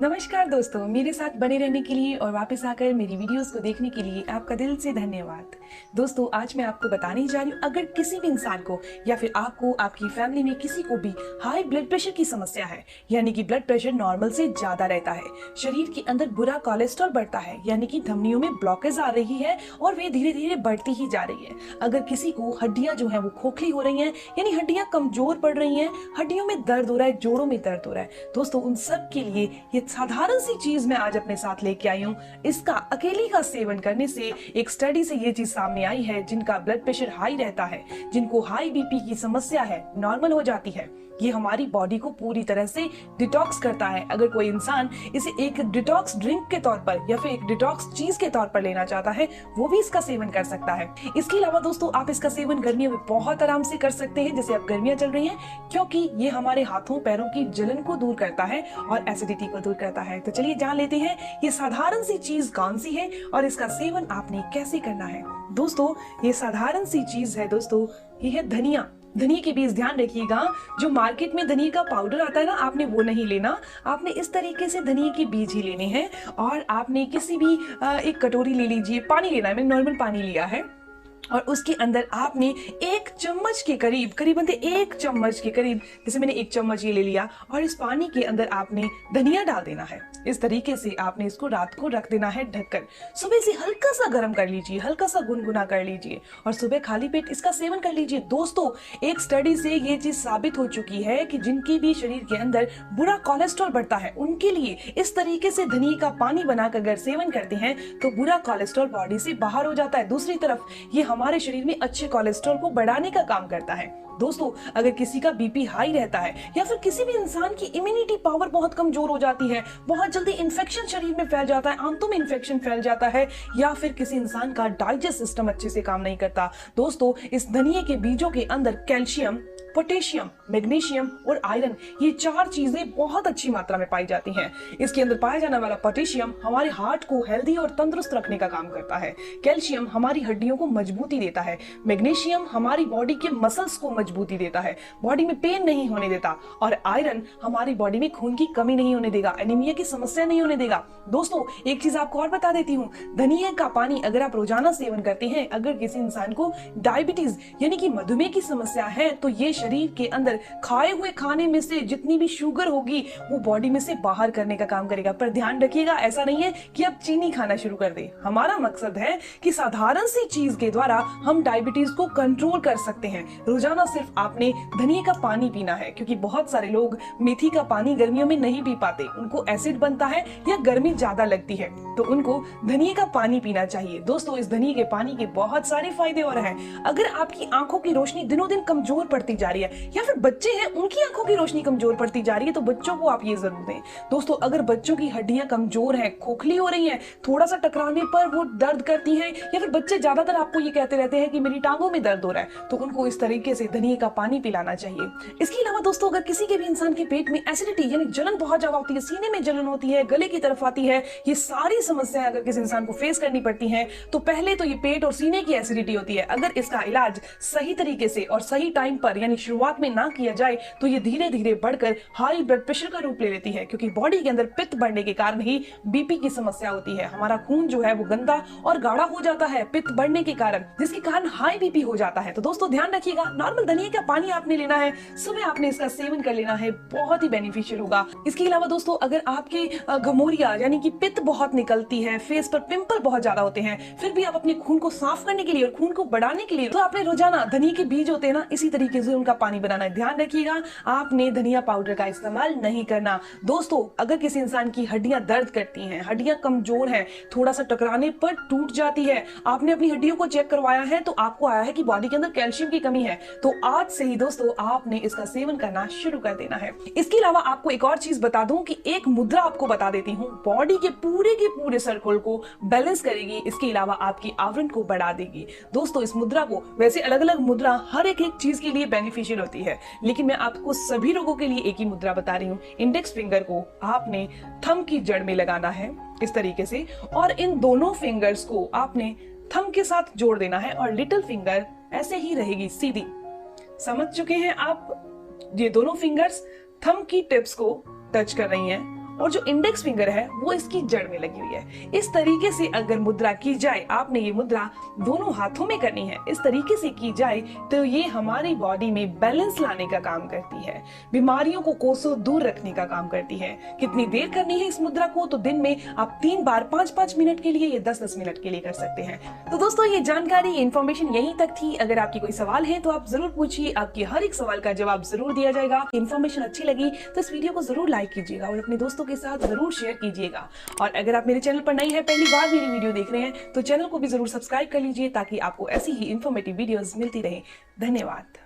नमस्कार दोस्तों, मेरे साथ बने रहने के लिए और वापस आकर मेरी वीडियोस को देखने के लिए आपका दिल से धन्यवाद। दोस्तों, आज मैं आपको बताने जा रही हूँ, अगर किसी भी इंसान को या फिर आपको, आपकी फैमिली में किसी को भी हाई ब्लड प्रेशर की समस्या है, यानी कि ब्लड प्रेशर नॉर्मल से ज्यादा रहता है, शरीर के अंदर बुरा कोलेस्ट्रॉल बढ़ता है, यानी कि धमनियों में ब्लॉकेज आ रही है और वे धीरे धीरे बढ़ती ही जा रही है। अगर किसी को हड्डियां जो है वो खोखली हो रही हैं, यानी हड्डियां कमजोर पड़ रही हैं, हड्डियों में दर्द हो रहा है, जोड़ों में दर्द हो रहा है, दोस्तों उन सब के लिए ये साधारण सी चीज मैं आज अपने साथ लेके आई हूँ। इसका अकेली का सेवन करने से एक स्टडी से ये चीज सामने आई है, जिनका ब्लड प्रेशर हाई रहता है, जिनको हाई बीपी की समस्या है, नॉर्मल हो जाती है। ये हमारी बॉडी को पूरी तरह से डिटॉक्स करता है। अगर कोई इंसान इसे एक डिटॉक्स ड्रिंक के तौर पर या फिर एक डिटॉक्स चीज के तौर पर लेना चाहता है, वो भी इसका सेवन कर सकता है। इसके अलावा दोस्तों, आप इसका सेवन गर्मियों में बहुत आराम से कर सकते हैं, जैसे अब गर्मियां चल रही हैं, क्योंकि ये हमारे हाथों पैरों की जलन को दूर करता है और एसिडिटी को दूर करता है। तो चलिए जान लेते हैं ये साधारण सी चीज कौन सी है और इसका सेवन आपने कैसे करना है। दोस्तों, ये साधारण सी चीज है दोस्तों, ये है धनिया। धनिया के बीज ध्यान रखिएगा, जो मार्केट में धनिया का पाउडर आता है ना, आपने वो नहीं लेना। आपने इस तरीके से धनिया के बीज ही लेने हैं और आपने किसी भी एक कटोरी ले लीजिए, पानी लेना है, मैंने नॉर्मल पानी लिया है, और उसके अंदर आपने एक चम्मच के करीब, करीबन एक चम्मच के करीब, जैसे मैंने एक चम्मच ये ले लिया, और इस पानी के अंदर आपने धनिया डाल देना है। इस तरीके से आपने इसको रात को रख देना है ढककर। सुबह से हल्का सा गर्म कर लीजिए, हल्का सा गुनगुना कर लीजिए और सुबह खाली पेट इसका सेवन कर लीजिए। दोस्तों, एक स्टडी से ये चीज साबित हो चुकी है कि जिनकी भी शरीर के अंदर बुरा कोलेस्ट्रॉल बढ़ता है, उनके लिए इस तरीके से धनिया का पानी बनाकर अगर सेवन करते हैं तो बुरा कोलेस्ट्रॉल बॉडी से बाहर हो जाता है। दूसरी तरफ ये हमारे शरीर में अच्छे कोलेस्ट्रॉल को बढ़ाने का काम करता है। दोस्तों, अगर किसी का बीपी हाई रहता है या फिर किसी भी इंसान की इम्यूनिटी पावर बहुत कमजोर हो जाती है, बहुत जल्दी इन्फेक्शन शरीर में फैल जाता है, आंतों में इन्फेक्शन फैल जाता है, या फिर किसी इंसान का डाइजेस्ट सिस्टम अच्छे से काम नहीं करता, दोस्तों इस धनिया के बीजों के अंदर कैल्शियम, पोटेशियम, मैग्नीशियम और आयरन, ये चार चीजें बहुत अच्छी मात्रा में पाई जाती हैं। इसके अंदर पाया जाने वाला पोटेशियम हमारे हार्ट को हेल्दी और तंदुरुस्त रखने का काम करता है, कैल्शियम हमारी हड्डियों को मजबूती देता है, मैग्नीशियम हमारी बॉडी के मसल्स को मजबूती देता है, बॉडी में पेन नहीं होने देता, और आयरन हमारी बॉडी में खून की कमी नहीं होने देगा, एनीमिया की समस्या नहीं होने देगा। दोस्तों, एक चीज आपको और बता देती हूँ, धनिया का पानी अगर आप रोजाना सेवन करते हैं, अगर किसी इंसान को डायबिटीज यानी कि मधुमेह की समस्या है, तो ये शरीर के अंदर खाए हुए खाने में से जितनी भी शुगर होगी वो बॉडी में से बाहर करने का काम करेगा। पर ध्यान रखिएगा, ऐसा नहीं है कि आप चीनी खाना शुरू कर दें। हमारा मकसद है कि साधारण सी चीज के द्वारा हम डायबिटीज को कंट्रोल कर सकते हैं। रोजाना सिर्फ आपने धनिया का पानी पीना है, क्योंकि बहुत सारे लोग मेथी का पानी गर्मियों में नहीं पी पाते, उनको एसिड बनता है या गर्मी ज्यादा लगती है, तो उनको धनिया का पानी पीना चाहिए। दोस्तों, इस धनिया के पानी के बहुत सारे फायदे और हैं। अगर आपकी आंखों की रोशनी दिनों दिन कमजोर पड़ती जा रही है, या फिर बच्चे हैं उनकी आंखों की रोशनी कमजोर पड़ती जा रही है, तो बच्चों को आप ये जरूर दें। दोस्तों, अगर बच्चों की हड्डियां कमजोर हैं, खोखली हो रही हैं, थोड़ा सा टकराने पर वो दर्द करती हैं, या फिर बच्चे ज्यादातर आपको ये कहते रहते हैं कि मेरी टांगों में दर्द हो रहा है, तो उनको इस तरीके से धनिया का पानी पिलाना चाहिए। इसके अलावा दोस्तों, अगर किसी के भी इंसान के पेट में एसिडिटी यानी जलन बहुत ज्यादा होती है, सीने में जलन होती है, गले की तरफ आती है, ये सारी समस्याएं अगर किसी इंसान को फेस करनी पड़ती हैं, तो पहले तो ये पेट और सीने की एसिडिटी होती है। अगर इसका इलाज सही तरीके से और सही टाइम पर यानी शुरुआत में ना किया जाए, तो ये धीरे धीरे बढ़कर हाई ब्लड प्रेशर का रूप ले लेती है, क्योंकि बॉडी के अंदर पित्त बढ़ने के कारण ही बीपी की समस्या होती है। हमारा खून जो है वो गंदा और गाढ़ा हो जाता है पित्त बढ़ने के कारण, जिसके कारण हाई बीपी हो जाता है। तो दोस्तों ध्यान रखिएगा, नॉर्मल धनिया का पानी आपने लेना है, सुबह आपने इसका सेवन कर लेना है, बहुत ही बेनिफिशियल होगा। इसके अलावा दोस्तों, अगर आपके घमौरिया यानी कि पित्त बहुत निकलती है, फेस पर पिंपल बहुत ज्यादा होते हैं, फिर भी आप अपने खून को साफ करने के लिए और खून को बढ़ाने के लिए, तो आपने रोजाना धनिया के बीज होते हैं ना, इसी तरीके से उनका पानी बनाना है। ध्यान रखिएगा, आपने धनिया पाउडर का इस्तेमाल नहीं करना। दोस्तों, अगर किसी इंसान की हड्डियां दर्द करती हैं, हड्डियां कमजोर हैं, थोड़ा सा टकराने पर टूट जाती है, आपने अपनी हड्डियों को चेक करवाया है तो आपको आया है कि बॉडी के अंदर कैल्शियम की कमी है, तो आज से ही दोस्तों आपने इसका सेवन करना शुरू कर देना है। इसके अलावा आपको एक और चीज बता दूं कि एक मुद्रा आपको बता देती हूँ, बॉडी के पूरे सर्कल को बैलेंस करेगी, इसके अलावा आपकी आवरण को बढ़ा देगी। दोस्तों, इस मुद्रा को, वैसे अलग अलग मुद्रा हर एक चीज के लिए बेनिफिशियल होती है, लेकिन मैं आपको सभी लोगों के लिए एक ही मुद्रा बता रही हूँ। इंडेक्स फिंगर को आपने थंब की जड़ में लगाना है इस तरीके से, और इन दोनों फिंगर्स को आपने थंब के साथ जोड़ देना है, और लिटिल फिंगर ऐसे ही रहेगी सीधी। समझ चुके हैं आप? ये दोनों फिंगर्स थंब की टिप्स को टच कर रही हैं और जो इंडेक्स फिंगर है वो इसकी जड़ में लगी हुई है। इस तरीके से अगर मुद्रा की जाए, आपने ये मुद्रा दोनों हाथों में करनी है, इस तरीके से की जाए तो ये हमारी बॉडी में बैलेंस लाने का काम करती है, बीमारियों को कोसों दूर रखने का काम करती है। कितनी देर करनी है इस मुद्रा को? तो दिन में आप 3 बार 5-5 मिनट के लिए या 10-10 मिनट के लिए कर सकते हैं। तो दोस्तों ये जानकारी, ये इन्फॉर्मेशन यहीं तक थी। अगर आपकी कोई सवाल है तो आप जरूर पूछिए, आपके हर एक सवाल का जवाब जरूर दिया जाएगा। इन्फॉर्मेशन अच्छी लगी तो इस वीडियो को जरूर लाइक कीजिएगा और अपने दोस्तों के साथ जरूर शेयर कीजिएगा। और अगर आप मेरे चैनल पर नए हैं, पहली बार मेरी वीडियो देख रहे हैं, तो चैनल को भी जरूर सब्सक्राइब कर लीजिए ताकि आपको ऐसी ही इन्फॉर्मेटिव वीडियोस मिलती रहे। धन्यवाद।